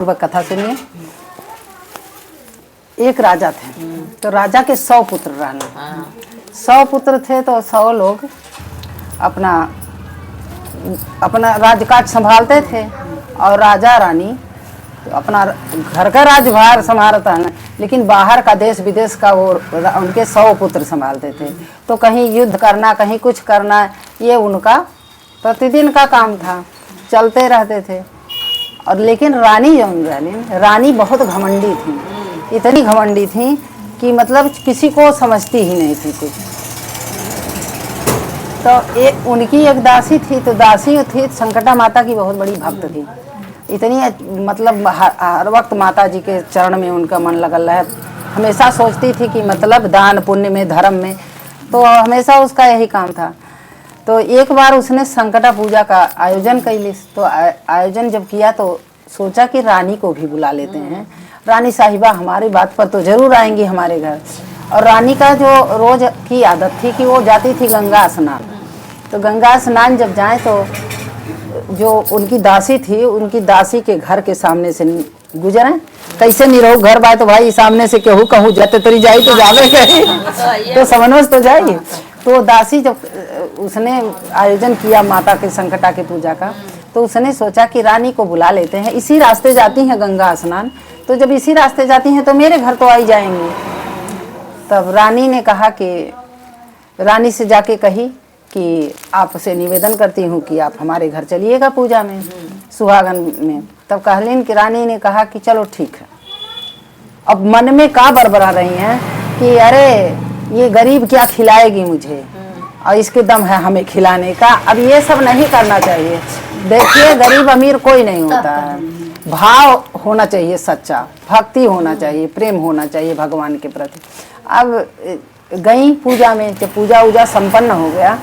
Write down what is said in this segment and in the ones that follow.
वह कथा सुनिए। एक राजा थे, तो राजा के 100 पुत्र रहना। 100 पुत्र थे तो 100 लोग अपना अपना राजकाज संभालते थे और राजा रानी तो अपना घर का राजभार संभालता है, लेकिन बाहर का देश विदेश का वो उनके 100 पुत्र संभालते थे। तो कहीं युद्ध करना, कहीं कुछ करना, ये उनका प्रतिदिन का काम था, चलते रहते थे। और लेकिन रानी बहुत घमंडी थी, इतनी घमंडी थी कि मतलब किसी को समझती ही नहीं थी कुछ। तो उनकी एक दासी थी, तो दासी थी संकटा माता की बहुत बड़ी भक्त थी। इतनी मतलब हर वक्त माता जी के चरण में उनका मन लगल है, हमेशा सोचती थी कि मतलब दान पुण्य में, धर्म में, तो हमेशा उसका यही काम था। तो एक बार उसने संकटा पूजा का आयोजन कैली। तो आयोजन जब किया तो सोचा कि रानी को भी बुला लेते हैं, रानी साहिबा हमारी बात पर तो जरूर आएंगी हमारे घर। और रानी का जो रोज की आदत थी कि वो जाती थी गंगा स्नान। तो गंगा स्नान जब जाए तो जो उनकी दासी थी, उनकी दासी के घर के सामने से गुजरे। कैसे नहीं रहो, घर बाय तो भाई सामने से कहूँ कहूँ जाते तरी जाई तो जावे गई तो समझ तो जाइए। तो दासी जब उसने आयोजन किया माता के संकटा के पूजा का, तो उसने सोचा कि रानी को बुला लेते हैं, इसी रास्ते जाती हैं गंगा स्नान, तो जब इसी रास्ते जाती हैं तो मेरे घर तो आई जाएंगी। तब रानी ने कहा कि रानी से जाके कही कि आपसे निवेदन करती हूँ कि आप हमारे घर चलिएगा पूजा में, सुहागन में। तब कहलीन कि रानी ने कहा कि चलो ठीक है। अब मन में का बरबरा रही हैं कि अरे ये गरीब क्या खिलाएगी मुझे, और इसके दम है हमें खिलाने का। अब ये सब नहीं करना चाहिए। देखिए गरीब अमीर कोई नहीं होता है, भाव होना चाहिए, सच्चा भक्ति होना चाहिए, प्रेम होना चाहिए भगवान के प्रति। अब गई पूजा में, जब पूजा उजा संपन्न हो गया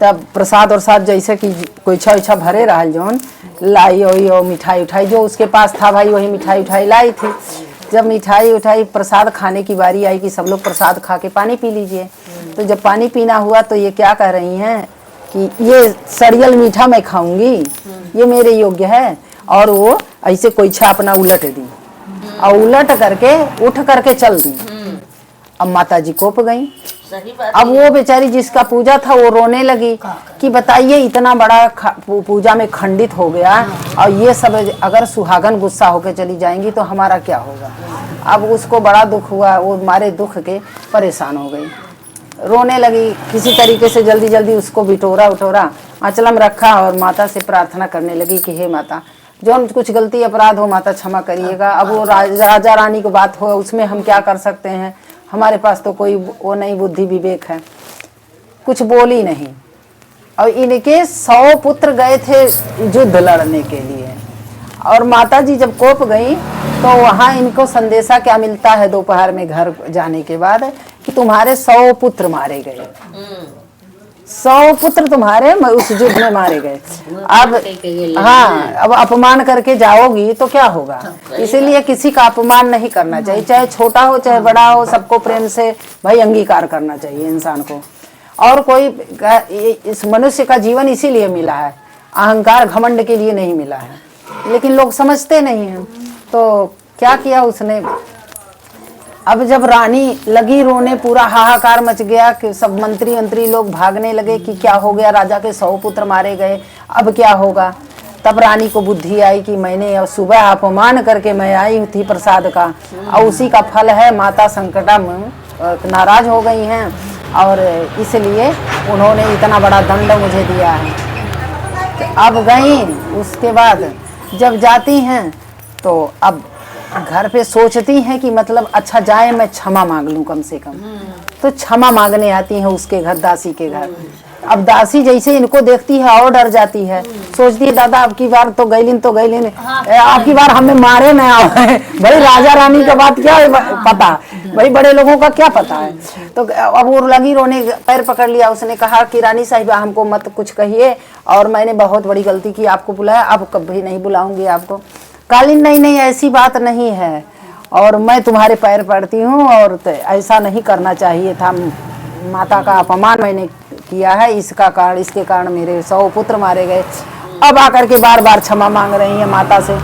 तब प्रसाद और साथ जैसे कि कोई इच्छा इच्छा भरे रहा, जौन लाई और मिठाई उठाई जो उसके पास था भाई वही मिठाई उठाई लाई थी। जब मिठाई उठाई प्रसाद खाने की बारी आई कि सब लोग प्रसाद खा के पानी पी लीजिए। तो जब पानी पीना हुआ तो ये क्या कह रही हैं कि ये सड़ियल मीठा मैं खाऊंगी, ये मेरे योग्य है। और वो ऐसे कोई इच्छा अपना उलट दी और उलट करके उठ करके चल दी। अब माता जी कोप गई। अब वो बेचारी जिसका पूजा था वो रोने लगी कि बताइए इतना बड़ा पूजा में खंडित हो गया, और ये सब अगर सुहागन गुस्सा होकर चली जाएंगी तो हमारा क्या होगा। अब उसको बड़ा दुख हुआ, वो मारे दुख के परेशान हो गई, रोने लगी। किसी तरीके से जल्दी जल्दी उसको बिटोरा उटोरा आंचलम रखा और माता से प्रार्थना करने लगी कि हे माता, जो कुछ गलती अपराध हो माता क्षमा करिएगा। अब वो राजा रानी की बात हो, उसमें हम क्या कर सकते हैं, हमारे पास तो कोई वो नहीं बुद्धि विवेक है। कुछ बोली नहीं। और इनके 100 पुत्र गए थे युद्ध लड़ने के लिए, और माता जी जब कोप गई तो वहाँ इनको संदेशा क्या मिलता है दोपहर में घर जाने के बाद कि तुम्हारे 100 पुत्र मारे गए, 100 पुत्र तुम्हारे उस युद्ध में मारे गए। अब हाँ, अब अपमान करके जाओगी तो क्या होगा। इसीलिए किसी का अपमान नहीं करना चाहिए, चाहे छोटा हो चाहे बड़ा हो, सबको प्रेम से भाई अंगीकार करना चाहिए इंसान को। और कोई इस मनुष्य का जीवन इसीलिए मिला है, अहंकार घमंड के लिए नहीं मिला है, लेकिन लोग समझते नहीं हैं। तो क्या किया उसने, अब जब रानी लगी रोने, पूरा हाहाकार मच गया कि सब मंत्री लोग भागने लगे कि क्या हो गया, राजा के 100 पुत्र मारे गए, अब क्या होगा। तब रानी को बुद्धि आई कि मैंने सुबह अपमान करके मैं आई थी प्रसाद का, और उसी का फल है माता संकटा नाराज हो गई हैं, और इसलिए उन्होंने इतना बड़ा दंड मुझे दिया है। तो अब गई, उसके बाद जब जाती हैं तो अब घर पे सोचती हैं कि मतलब अच्छा जाए मैं क्षमा मांग लूं कम से कम। तो क्षमा मांगने आती हैं उसके घर, दासी के घर। अब दासी जैसे इनको देखती है और डर जाती है, सोचती है दादा अब की बार तो गईलिन अब की बार हमें मारे न आए। भाई राजा रानी का बात क्या पता, भाई बड़े लोगों का क्या पता है। तो अब वो लगी रोने, पैर पकड़ लिया। उसने कहा कि रानी साहिबा हमको मत कुछ कहिए, और मैंने बहुत बड़ी गलती की, आपको बुलाया, अब कभी नहीं बुलाऊंगी आपको। कालीन नहीं ऐसी बात नहीं है, और मैं तुम्हारे पैर पड़ती हूँ, और ऐसा नहीं करना चाहिए था, माता का अपमान मैंने किया है, इसके कारण मेरे 100 पुत्र मारे गए। अब आकर के बार बार क्षमा मांग रही है माता से।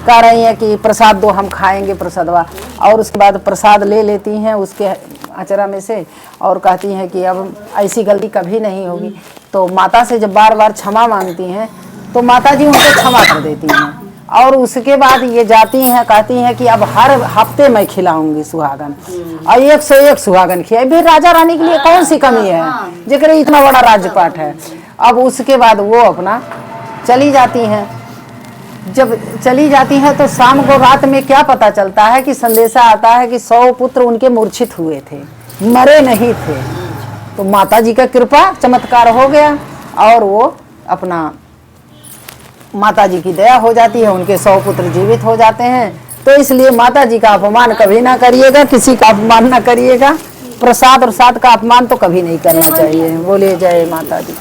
कह रही हैं कि प्रसाद दो, हम खाएंगे प्रसादवा। और उसके बाद प्रसाद ले लेती हैं उसके अचरा में से और कहती हैं कि अब ऐसी गलती कभी नहीं होगी। तो माता से जब बार बार क्षमा मांगती हैं तो माता जी उनको क्षमा कर देती हैं। और उसके बाद ये जाती हैं, कहती हैं कि अब हर हफ्ते मैं खिलाऊंगी सुहागन, और 101 सुहागन खिलाई। भी राजा रानी के लिए कौन सी कमी है, जिक्र इतना बड़ा राजपाट है। अब उसके बाद वो अपना चली जाती हैं। जब चली जाती हैं तो शाम को रात में क्या पता चलता है कि संदेशा आता है कि 100 पुत्र उनके मूर्छित हुए थे, मरे नहीं थे। तो माता जी का कृपा चमत्कार हो गया और वो अपना माता जी की दया हो जाती है, उनके 100 पुत्र जीवित हो जाते हैं। तो इसलिए माता जी का अपमान कभी ना करिएगा, किसी का अपमान ना करिएगा। प्रसाद और साथ का अपमान तो कभी नहीं करना चाहिए। बोलिए जय माता दी।